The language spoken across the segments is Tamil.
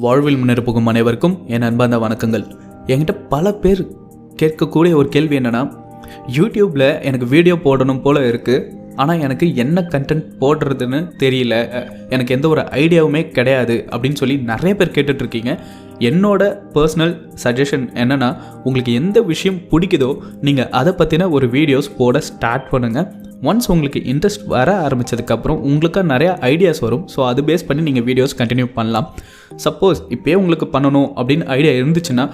வாழ்வில் முன்னேறப்போகும் அனைவருக்கும் என் அன்பார்ந்த வணக்கங்கள். என்கிட்ட பல பேர் கேட்கக்கூடிய ஒரு கேள்வி என்னென்னா, யூடியூப்பில் எனக்கு வீடியோ போடணும் போல் இருக்குது, ஆனால் எனக்கு என்ன கண்டென்ட் போடுறதுன்னு தெரியல, எனக்கு எந்த ஒரு ஐடியாவுமே கிடையாது அப்படின்னு சொல்லி நிறைய பேர் கேட்டுட்ருக்கீங்க. என்னோட பர்சனல் சஜஷன் என்னென்னா, உங்களுக்கு எந்த விஷயம் பிடிக்குதோ நீங்கள் அதை பற்றின ஒரு வீடியோஸ் போட ஸ்டார்ட் பண்ணுங்கள். ஒன்ஸ் உங்களுக்கு இன்ட்ரெஸ்ட் வர ஆரம்பித்ததுக்கப்புறம் உங்களுக்கு நிறையா ஐடியாஸ் வரும். ஸோ அது பேஸ் பண்ணி நீங்கள் வீடியோஸ் கண்டினியூ பண்ணலாம். சப்போஸ் இப்போயே உங்களுக்கு பண்ணணும் அப்படின்னு ஐடியா இருந்துச்சுன்னா,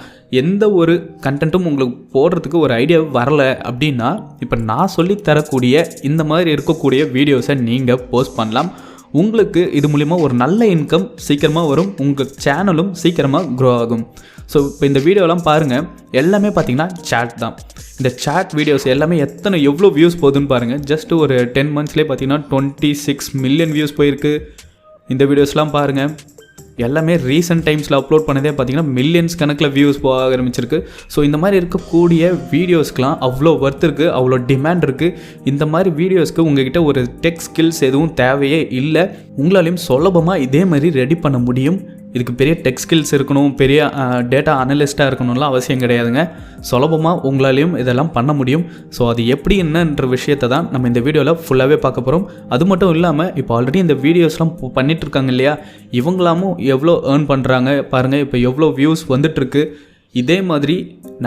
எந்த ஒரு கண்டென்ட்டும் உங்களுக்கு போடுறதுக்கு ஒரு ஐடியா வரலை அப்படின்னா, இப்போ நான் சொல்லி தரக்கூடிய இந்த மாதிரி இருக்கக்கூடிய வீடியோஸை நீங்கள் போஸ்ட் பண்ணலாம். உங்களுக்கு இது மூலிமா ஒரு நல்ல இன்கம் சீக்கிரமாக வரும், உங்கள் சேனலும் சீக்கிரமாக க்ரோ ஆகும். ஸோ இப்போ இந்த வீடியோலாம் பாருங்கள், எல்லாமே பார்த்திங்கன்னா சேட் தான். இந்த சேட் வீடியோஸ் எல்லாமே எவ்வளோ வியூஸ் போகுதுன்னு பாருங்கள். ஜஸ்ட் ஒரு 10 monthsலேயே பார்த்திங்கன்னா 26 மில்லியன் வியூஸ் போயிருக்கு. இந்த வீடியோஸ்லாம் பாருங்கள், எல்லாமே ரீசெண்ட் டைம்ஸில் அப்லோட் பண்ணதே பார்த்திங்கன்னா மில்லியன்ஸ் கணக்கில் வியூஸ் போக ஆரம்பிச்சிருக்கு. ஸோ இந்த மாதிரி இருக்கக்கூடிய வீடியோஸ்க்கெலாம் அவ்வளோ ஒர்த் இருக்குது, அவ்வளோ டிமாண்ட் இருக்குது. இந்த மாதிரி வீடியோஸ்க்கு உங்கள்கிட்ட ஒரு டெக் ஸ்கில்ஸ் எதுவும் தேவையே இல்லை. உங்களாலையும் சுலபமாக இதே மாதிரி ரெடி பண்ண முடியும். இதுக்கு பெரிய டெக் ஸ்கில்ஸ் இருக்கணும், பெரிய டேட்டா அனலிஸ்ட்டாக இருக்கணும்லாம் அவசியம் கிடையாதுங்க. சுலபமாக உங்களாலையும் இதெல்லாம் பண்ண முடியும். ஸோ அது எப்படி என்னன்ற விஷயத்தை தான் நம்ம இந்த வீடியோவில் ஃபுல்லாகவே பார்க்க போகிறோம். அது மட்டும் இல்லாமல் இப்போ ஆல்ரெடி இந்த வீடியோஸ்லாம் பண்ணிகிட்ருக்காங்க இல்லையா, இவங்களாமும் எவ்வளோ ஏர்ன் பண்ணுறாங்க பாருங்கள். இப்போ எவ்வளோ வியூஸ் வந்துட்டுருக்கு. இதே மாதிரி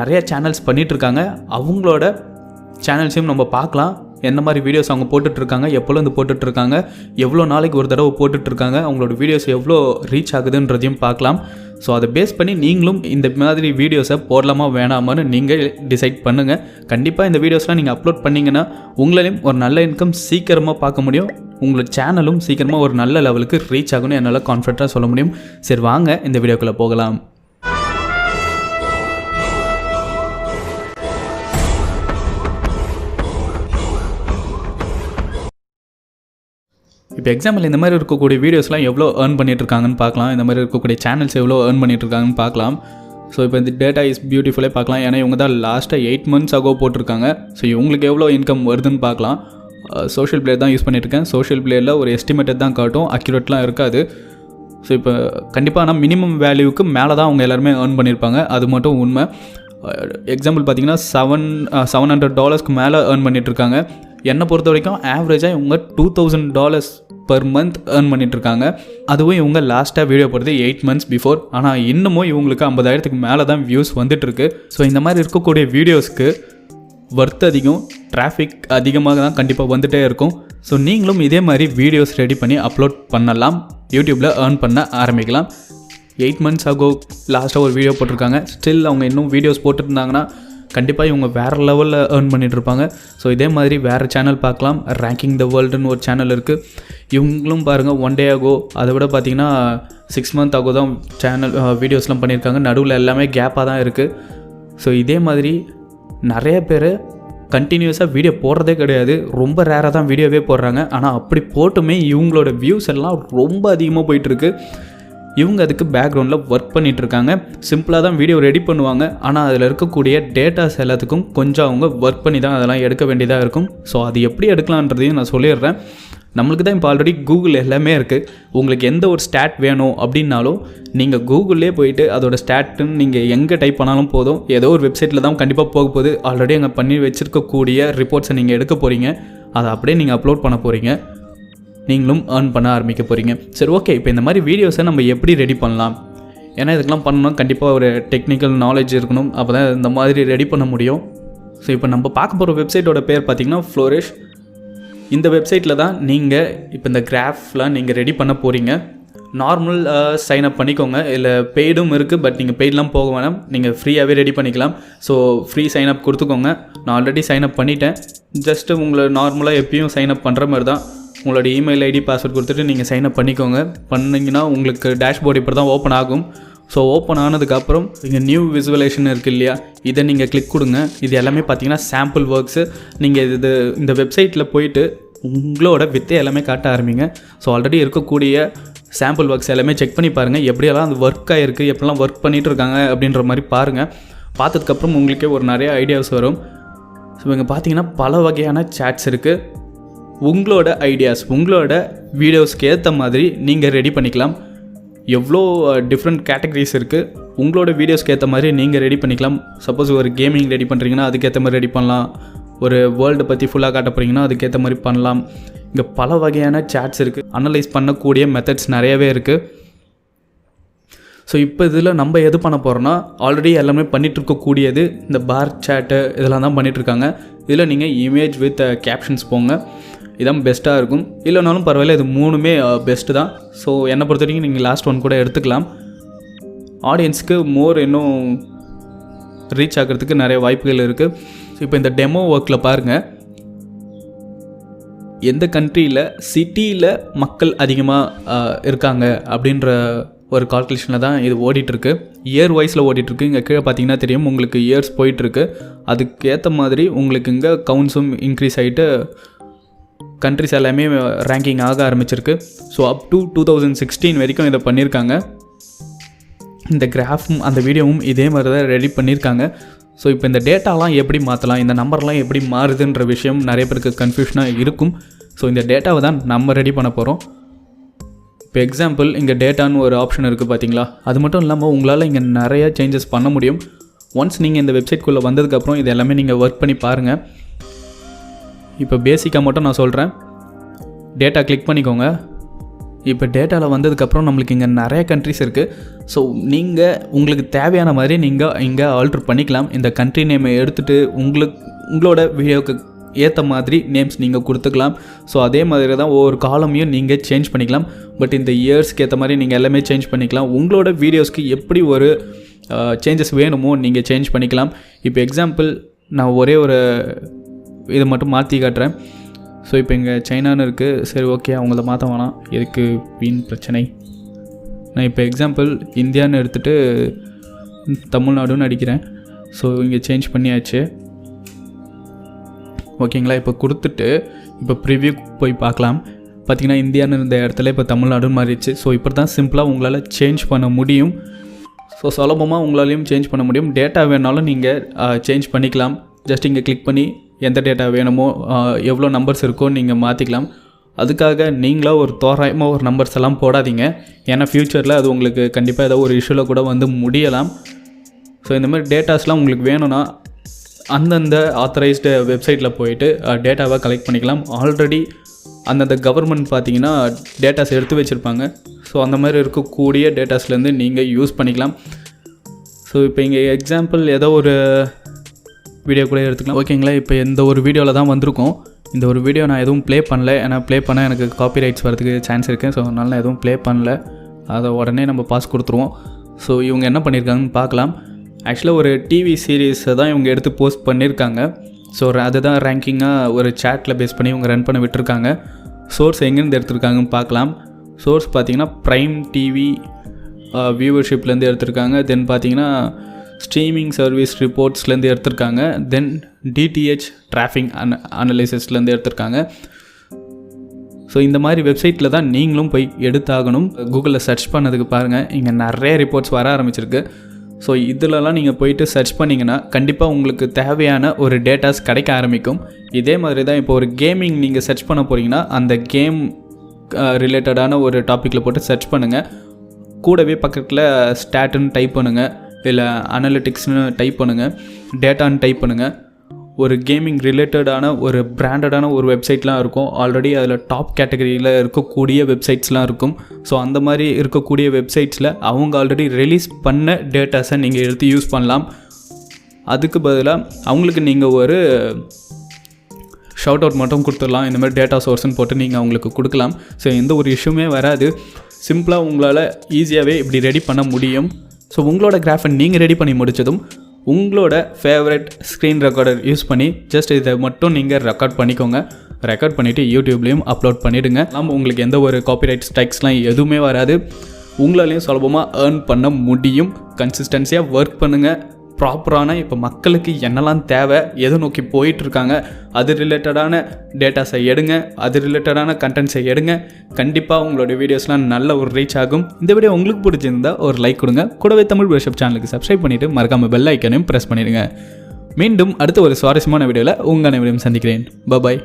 நிறையா சேனல்ஸ் பண்ணிகிட்ருக்காங்க. அவங்களோட சேனல்ஸையும் நம்ம பார்க்கலாம். என்ன மாதிரி வீடியோஸ் அவங்க போட்டுட்ருக்காங்க, எப்போலேருந்து போட்டுட்ருக்காங்க, எவ்வளோ நாளைக்கு ஒரு தடவை போட்டுட்ருக்காங்க, அவங்களோட வீடியோஸ் எவ்வளோ ரீச் ஆகுதுன்றதையும் பார்க்கலாம். ஸோ அதை பேஸ் பண்ணி நீங்களும் இந்த மாதிரி வீடியோஸை போடலாமா வேணாமான்னு நீங்கள் டிசைட் பண்ணுங்கள். கண்டிப்பாக இந்த வீடியோஸ்லாம் நீங்கள் அப்லோட் பண்ணிங்கன்னா உங்களாலையும் ஒரு நல்ல இன்கம் சீக்கிரமாக பார்க்க முடியும். உங்களோட சேனலும் சீக்கிரமாக ஒரு நல்ல லெவலுக்கு ரீச் ஆகும்னு என்னால் கான்ஃபிடண்ட்டாக சொல்ல முடியும். சரி வாங்க இந்த வீடியோக்குள்ளே போகலாம். இப்போ எக்ஸாம்பிள் இந்த மாதிரி இருக்கக்கூடிய வீடியோஸ்லாம் எவ்வளோ ஏர்ன் பண்ணிகிட்ருக்காங்கன்னு பார்க்கலாம். இந்த மாதிரி இருக்கக்கூடிய சேனல்ஸ் எவ்வளோ ஏர்ன் பண்ணிகிட்ருக்காங்கன்னு பார்க்கலாம். ஸோ இப்போ இந்த டேட்டா இஸ் பியூட்டிஃபுல்லே பார்க்கலாம். ஏன்னா இவங்க தான் லாஸ்ட்டாக 8 months ஆகோ போட்டிருக்காங்க. ஸோ இவங்களுக்கு எவ்வளோ இன்கம் வருதுன்னு பார்க்கலாம். சோஷியல் பிளேயர் தான் யூஸ் பண்ணியிருக்கேன். சோஷியல் பிளேயரில் ஒரு எஸ்டிமேட்டட் தான் காட்டும், அக்யூரேட்லாம் இருக்காது. ஸோ இப்போ கண்டிப்பாக ஆனால் மினிமம் வேல்யூவுக்கு மேலே தான் அவங்க எல்லாருமே ஏர்ன் பண்ணியிருப்பாங்க, அது மட்டும் உண்மை. எக்ஸாம்பிள் பார்த்தீங்கன்னா $700 மேலே ஏர்ன் பண்ணிகிட்ருக்காங்க. என்னை பொறுத்த வரைக்கும் ஆவரேஜாக இவங்க $2000 per month ஏர்ன் பண்ணிகிட்ருக்காங்க. அதுவும் இவங்க லாஸ்ட்டாக வீடியோ போடுறது 8 months பிஃபோர். ஆனால் இன்னமும் இவங்களுக்கு 50,000க்கு மேலே தான் வியூஸ் வந்துட்டுருக்கு. ஸோ இந்த மாதிரி இருக்கக்கூடிய வீடியோஸ்க்கு ஒர்த் அதிகம், டிராஃபிக் அதிகமாக தான் கண்டிப்பாக வந்துகிட்டே இருக்கும். ஸோ நீங்களும் இதே மாதிரி வீடியோஸ் ரெடி பண்ணி அப்லோட் பண்ணலாம், யூடியூப்பில் ஏர்ன் பண்ண ஆரம்பிக்கலாம். 8 months ஆகோ லாஸ்ட்டாக ஒரு வீடியோ போட்டிருக்காங்க. ஸ்டில் அவங்க இன்னும் வீடியோஸ் போட்டுருந்தாங்கன்னா கண்டிப்பாக இவங்க வேறு லெவலில் ஏர்ன் பண்ணிகிட்ருப்பாங்க. ஸோ இதே மாதிரி வேறு சேனல் பார்க்கலாம். ரேங்கிங் த வேர்ல்டுன்னு ஒரு சேனல் இருக்குது. இவங்களும் பாருங்கள் 1 day ஆகோ, அதை விட பார்த்திங்கன்னா 6 months ஆகோ தான் சேனல் வீடியோஸ்லாம் பண்ணியிருக்காங்க. நடுவில் எல்லாமே கேப்பாக தான் இருக்குது. ஸோ இதே மாதிரி நிறைய பேர் கண்டினியூஸாக வீடியோ போடுறதே கிடையாது, ரொம்ப ரேராக தான் வீடியோவே போடுறாங்க. ஆனால் அப்படி போட்டுமே இவங்களோட வியூஸ் எல்லாம் ரொம்ப அதிகமாக போயிட்டுருக்கு. இவங்க அதுக்கு பேக்ரவுண்டில் ஒர்க் பண்ணிகிட்ருக்காங்க. சிம்பிளாக தான் வீடியோ ரெடி பண்ணுவாங்க, ஆனால் அதில் இருக்கக்கூடிய டேட்டாஸ் எல்லாத்துக்கும் கொஞ்சம் அவங்க ஒர்க் பண்ணி தான் அதெல்லாம் எடுக்க வேண்டியதாக இருக்கும். ஸோ அது எப்படி எடுக்கலான்றதையும் நான் சொல்லிடுறேன். நம்மளுக்கு தான் இப்போ ஆல்ரெடி கூகுள் எல்லாமே இருக்குது. உங்களுக்கு எந்த ஒரு ஸ்டாட் வேணும் அப்படின்னாலும் நீங்கள் கூகுள்லேயே போயிட்டு அதோட ஸ்டாட்டுன்னு நீங்கள் எங்கே டைப் பண்ணாலும் போதும், ஏதோ ஒரு வெப்சைட்டில் தான் கண்டிப்பாக போக போகுது. ஆல்ரெடி அங்கே பண்ணி வச்சுருக்கக்கூடிய ரிப்போர்ட்ஸை நீங்கள் எடுக்க போகிறீங்க, அதை அப்படியே நீங்கள் அப்லோட் பண்ண போகிறீங்க, நீங்களும் ஏர்ன் பண்ண ஆரம்பிக்க போகிறீங்க. சரி ஓகே, இப்போ இந்த மாதிரி வீடியோஸை நம்ம எப்படி ரெடி பண்ணலாம்? ஏன்னா இதுக்கெலாம் பண்ணணும்னா கண்டிப்பாக ஒரு டெக்னிக்கல் நாலேஜ் இருக்கணும், அப்போ தான் இந்த மாதிரி ரெடி பண்ண முடியும். ஸோ இப்போ நம்ம பார்க்க போகிற வெப்சைட்டோட பேர் பார்த்திங்கன்னா ஃப்ளோரிஷ். இந்த வெப்சைட்டில் தான் நீங்கள் இப்போ இந்த கிராஃப்லாம் நீங்கள் ரெடி பண்ண போகிறீங்க. நார்மல் சைன்அப் பண்ணிக்கோங்க, இல்லை பெய்டும் இருக்குது. பட் நீங்கள் பெய்டெலாம் போக வேணாம், நீங்கள் ஃப்ரீயாகவே ரெடி பண்ணிக்கலாம். ஸோ ஃப்ரீ சைன்அப் கொடுத்துக்கோங்க. நான் ஆல்ரெடி சைன்அப் பண்ணிட்டேன். ஜஸ்ட்டு உங்களை நார்மலாக எப்பயும் சைன்அப் பண்ணுற மாதிரி தான் உங்களோட இமெயில் ஐடி பாஸ்வேர்ட் கொடுத்துட்டு நீங்கள் சைன்அப் பண்ணிக்கோங்க. பண்ணிங்கன்னா உங்களுக்கு டேஷ்போர்டு இப்படி தான் ஓப்பன் ஆகும். ஸோ ஓப்பன் ஆனதுக்கப்புறம் இங்கே நியூ விசுவலேஷன் இருக்குது இல்லையா, இதை நீங்கள் கிளிக் கொடுங்க. இது எல்லாமே பார்த்தீங்கன்னா சாம்பிள் ஒர்க்ஸு. நீங்கள் இந்த வெப்சைட்டில் போயிட்டு உங்களோட வித்தை எல்லாமே காட்ட ஆரம்பிங்க. ஸோ ஆல்ரெடி இருக்கக்கூடிய சாம்பிள் ஒர்க்ஸ் எல்லாமே செக் பண்ணி பாருங்கள், எப்படியெல்லாம் அந்த ஒர்க் ஆகிருக்கு, எப்படிலாம் ஒர்க் பண்ணிகிட்டு இருக்காங்க அப்படின்ற மாதிரி பாருங்கள். பார்த்ததுக்கப்புறம் உங்களுக்கே ஒரு நிறைய ஐடியாஸ் வரும். ஸோ இங்கே பார்த்தீங்கன்னா பல வகையான சேட்ஸ் இருக்குது. உங்களோட ஐடியாஸ், உங்களோட வீடியோஸ்க்கு ஏற்ற மாதிரி நீங்கள் ரெடி பண்ணிக்கலாம். எவ்வளோ டிஃப்ரெண்ட் கேட்டகரிஸ் இருக்குது. உங்களோட வீடியோஸ்க்கு ஏற்ற மாதிரி நீங்கள் ரெடி பண்ணிக்கலாம். சப்போஸ் ஒரு கேமிங் ரெடி பண்ணுறீங்கன்னா அதுக்கேற்ற மாதிரி ரெடி பண்ணலாம். ஒரு வேர்ல்டு பற்றி ஃபுல்லாக காட்ட போகிறீங்கன்னா அதுக்கேற்ற மாதிரி பண்ணலாம். இங்கே பல வகையான சேட்ஸ் இருக்குது. அனலைஸ் பண்ணக்கூடிய மெத்தட்ஸ் நிறையவே இருக்குது. ஸோ இப்போ இதில் நம்ம எது பண்ண போகிறோன்னா, ஆல்ரெடி எல்லாமே பண்ணிகிட்டு இருக்கக்கூடியது இந்த பார் சேட்டு இதெல்லாம் தான் பண்ணிகிட்ருக்காங்க. இதில் நீங்கள் இமேஜ் வித் கேப்ஷன்ஸ் போங்க, இதான் பெஸ்ட்டாக இருக்கும். இல்லைனாலும் பரவாயில்ல, இது 3மே பெஸ்ட்டு தான். ஸோ என்னை பொறுத்த வரைக்கும் நீங்கள் லாஸ்ட் ஒன் கூட எடுத்துக்கலாம். ஆடியன்ஸுக்கு மோர் இன்னும் ரீச் ஆகிறதுக்கு நிறைய வாய்ப்புகள் இருக்குது. ஸோ இப்போ இந்த டெமோ ஒர்க்கில் பாருங்கள், எந்த கண்ட்ரியில் சிட்டியில் மக்கள் அதிகமாக இருக்காங்க அப்படின்ற ஒரு கால்குலேஷனில் தான் இது ஓடிட்டுருக்கு. இயர் வைஸில் ஓடிட்டுருக்கு. இங்கே கீழே பார்த்தீங்கன்னா தெரியும் உங்களுக்கு இயர்ஸ் போயிட்டுருக்கு. அதுக்கேற்ற மாதிரி உங்களுக்கு இங்கே கவுண்ட்ஸும் இன்க்ரீஸ் ஆகிட்டு கண்ட்ரிஸ் எல்லாமே ரேங்கிங் ஆக ஆரம்பிச்சிருக்கு. ஸோ அப் டு 2016 வரைக்கும் இதை பண்ணியிருக்காங்க. இந்த கிராஃபும் அந்த வீடியோவும் இதே மாதிரி தான் ரெடி பண்ணியிருக்காங்க. ஸோ இப்போ இந்த டேட்டாலாம் எப்படி மாற்றலாம், இந்த நம்பர்லாம் எப்படி மாறுதுன்ற விஷயம் நிறைய பேருக்கு கன்ஃபியூஷனாக இருக்கும். ஸோ இந்த டேட்டாவை தான் நம்ம ரெடி பண்ண போகிறோம். இப்போ எக்ஸாம்பிள் இங்கே டேட்டான்னு ஒரு ஆப்ஷன் இருக்குது பார்த்தீங்களா, அது மட்டும் இல்லாமல் உங்களால் இங்கே நிறையா சேஞ்சஸ் பண்ண முடியும். ஒன்ஸ் நீங்கள் இந்த வெப்சைட்குள்ளே வந்ததுக்கப்புறம் இது எல்லாமே நீங்கள் ஒர்க் பண்ணி பாருங்கள். இப்போ பேசிக்காக மட்டும் நான் சொல்கிறேன். டேட்டா கிளிக் பண்ணிக்கோங்க. இப்போ டேட்டாவில் வந்ததுக்கப்புறம் நம்மளுக்கு இங்கே நிறைய கண்ட்ரிஸ் இருக்குது. ஸோ நீங்கள் உங்களுக்கு தேவையான மாதிரி நீங்கள் இங்கே ஆல்ட்ரு பண்ணிக்கலாம். இந்த கண்ட்ரி நேமை எடுத்துகிட்டு உங்களோட வீடியோவுக்கு ஏற்ற மாதிரி நேம்ஸ் நீங்கள் கொடுத்துக்கலாம். ஸோ அதே மாதிரி தான் ஒவ்வொரு காலமையும் நீங்கள் சேஞ்ச் பண்ணிக்கலாம். பட் இந்த இயர்ஸ்க்கு ஏற்ற மாதிரி நீங்கள் எல்லாமே சேஞ்ச் பண்ணிக்கலாம். உங்களோட வீடியோஸ்க்கு எப்படி ஒரு சேஞ்சஸ் வேணுமோ நீங்கள் சேஞ்ச் பண்ணிக்கலாம். இப்போ எக்ஸாம்பிள் நான் ஒரே ஒரு இதை மட்டும் மாற்றி காட்டுறேன். ஸோ இப்போ இங்கே சைனான்னு இருக்குது. சரி, ஓகே, அவங்கள மாற்ற வேணாம், எதுக்கு வீண் பிரச்சனை. நான் இப்போ எக்ஸாம்பிள் இந்தியான்னு எடுத்துகிட்டு தமிழ்நாடுன்னு அடிக்கிறேன். ஸோ இங்கே சேஞ்ச் பண்ணியாச்சு. ஓகேங்களா. இப்போ கொடுத்துட்டு இப்போ ப்ரிவ்யூ போய் பார்க்கலாம். பார்த்திங்கன்னா இந்தியான்னு இருந்த இடத்துல இப்போ தமிழ்நாடுன்னு மாறிடுச்சு. ஸோ இப்படி தான் சிம்பிளாக உங்களால் சேஞ்ச் பண்ண முடியும். ஸோ சுலபமாக உங்களாலையும் சேஞ்ச் பண்ண முடியும். டேட்டா வேணாலும் நீங்கள் சேஞ்ச் பண்ணிக்கலாம். ஜஸ்ட் இங்கே கிளிக் பண்ணி எந்த டேட்டா வேணுமோ, எவ்வளோ நம்பர்ஸ் இருக்கோ நீங்கள் மாற்றிக்கலாம். அதுக்காக நீங்களாக ஒரு தோராயமாக ஒரு நம்பர்ஸ் எல்லாம் போடாதீங்க. ஏன்னா ஃப்யூச்சரில் அது உங்களுக்கு கண்டிப்பாக ஏதோ ஒரு இஷ்யூவில் கூட வந்து முடியலாம். ஸோ இந்த மாதிரி டேட்டாஸ்லாம் உங்களுக்கு வேணும்னா அந்தந்த ஆத்தரைஸ்டு வெப்சைட்டில் போயிட்டு டேட்டாவை கலெக்ட் பண்ணிக்கலாம். ஆல்ரெடி அந்தந்த கவர்மெண்ட் பார்த்தீங்கன்னா டேட்டாஸ் எடுத்து வச்சுருப்பாங்க. ஸோ அந்த மாதிரி இருக்கக்கூடிய டேட்டாஸ்லேருந்து நீங்கள் யூஸ் பண்ணிக்கலாம். ஸோ இப்போ இங்கே எக்ஸாம்பிள் ஏதோ ஒரு வீடியோ கூட எடுத்துக்கலாம். ஓகேங்களா. இப்போ இந்த ஒரு வீடியோவில் தான் வந்திருக்கோம். இந்த ஒரு வீடியோ நான் எதுவும் ப்ளே பண்ணல. ஏன்னா ப்ளே பண்ணால் எனக்கு காப்பிரைட்ஸ் வரதுக்கு சான்ஸ் இருக்குது. ஸோ அதனால் நான் எதுவும் ப்ளே பண்ணல. அதை உடனே நம்ம பாஸ் கொடுத்துருவோம். ஸோ இவங்க என்ன பண்ணியிருக்காங்கன்னு பார்க்கலாம். ஆக்சுவலாக ஒரு டிவி சீரீஸை தான் இவங்க எடுத்து போஸ்ட் பண்ணியிருக்காங்க. ஸோ அதுதான் ரேங்கிங்காக ஒரு சேட்டில் பேஸ் பண்ணி இவங்க ரன் பண்ண விட்டுருக்காங்க. சோர்ஸ் எங்கேருந்து எடுத்திருக்காங்கன்னு பார்க்கலாம். சோர்ஸ் பார்த்திங்கன்னா ப்ரைம் டிவி வியூவர்ஷிப்லேருந்து எடுத்திருக்காங்க. தென் பார்த்திங்கன்னா ஸ்ட்ரீமிங் சர்வீஸ் ரிப்போர்ட்ஸ்லேருந்து எடுத்திருக்காங்க. தென் டிடிஹெச் டிராஃபிக் அனலைசிஸ்லேருந்து எடுத்திருக்காங்க. ஸோ இந்த மாதிரி வெப்சைட்டில் தான் நீங்களும் போய் எடுத்தாகணும். கூகுளில் சர்ச் பண்ணதுக்கு பாருங்கள், இங்கே நிறைய ரிப்போர்ட்ஸ் வர ஆரம்பிச்சிருக்கு. ஸோ இதிலலாம் நீங்கள் போயிட்டு சர்ச் பண்ணிங்கன்னா கண்டிப்பாக உங்களுக்கு தேவையான ஒரு டேட்டாஸ் கிடைக்க ஆரம்பிக்கும். இதே மாதிரி தான் இப்போ ஒரு கேமிங் நீங்கள் சர்ச் பண்ண போகிறீங்கன்னா அந்த கேம் ரிலேட்டடான ஒரு டாப்பிக்கில் போட்டு சர்ச் பண்ணுங்கள். கூடவே பக்கத்தில் ஸ்டாட்டுன்னு டைப் பண்ணுங்கள், இல்லை அனலிட்டிக்ஸ்னு டைப் பண்ணுங்கள், டேட்டான்னு டைப் பண்ணுங்கள். ஒரு கேமிங் ரிலேட்டடான ஒரு பிராண்டடான ஒரு வெப்சைட்லாம் இருக்கும். ஆல்ரெடி அதில் டாப் கேட்டகரியில் இருக்கக்கூடிய வெப்சைட்ஸ்லாம் இருக்கும். ஸோ அந்த மாதிரி இருக்கக்கூடிய வெப்சைட்ஸில் அவங்க ஆல்ரெடி ரிலீஸ் பண்ண டேட்டாஸை நீங்கள் எடுத்து யூஸ் பண்ணலாம். அதுக்கு பதிலாக அவங்களுக்கு நீங்கள் ஒரு ஷவுட் அவுட் மட்டும் கொடுத்துடலாம். இந்த மாதிரி டேட்டா சோர்ஸ்ன்னு போட்டு நீங்கள் அவங்களுக்கு கொடுக்கலாம். ஸோ எந்த ஒரு இஷ்யூமே வராது. சிம்பிளாக உங்களால் ஈஸியாகவே இப்படி ரெடி பண்ண முடியும். ஸோ உங்களோட கிராஃபை நீங்கள் ரெடி பண்ணி முடித்ததும் உங்களோட ஃபேவரட் ஸ்க்ரீன் ரெக்கார்டர் யூஸ் பண்ணி ஜஸ்ட் இதை மட்டும் நீங்கள் ரெக்கார்ட் பண்ணிக்கோங்க. ரெக்கார்ட் பண்ணிவிட்டு யூடியூப்லேயும் அப்லோட் பண்ணிவிடுங்க. உங்களுக்கு எந்த ஒரு காப்பிரைட் ஸ்ட்ரைக்ஸ்லாம் எதுவுமே வராது. உங்களாலையும் சுலபமாக ஏர்ன் பண்ண முடியும். கன்சிஸ்டன்சியாக ஒர்க் பண்ணுங்கள். ப்ராப்பரான இப்போ மக்களுக்கு என்னெல்லாம் தேவை, எதை நோக்கி போயிட்டுருக்காங்க, அது ரிலேட்டடான டேட்டாஸை எடுங்க, அது ரிலேட்டடான கண்டென்ட்ஸை எடுங்க. கண்டிப்பாக உங்களோட வீடியோஸ்லாம் நல்ல ஒரு ரீச் ஆகும். இந்த வீடியோ உங்களுக்கு பிடிச்சிருந்தா ஒரு லைக் கொடுங்க. கூடவே தமிழ் ப்ரஷ்அப் சேனலுக்கு சப்ஸ்கிரைப் பண்ணிவிட்டு மறக்காமல் பெல் ஐக்கனையும் ப்ரெஸ் பண்ணிடுங்க. மீண்டும் அடுத்த ஒரு சுவாரஸ்யமான வீடியோவில் உங்கள் அனைவரையும் சந்திக்கிறேன். பாய்.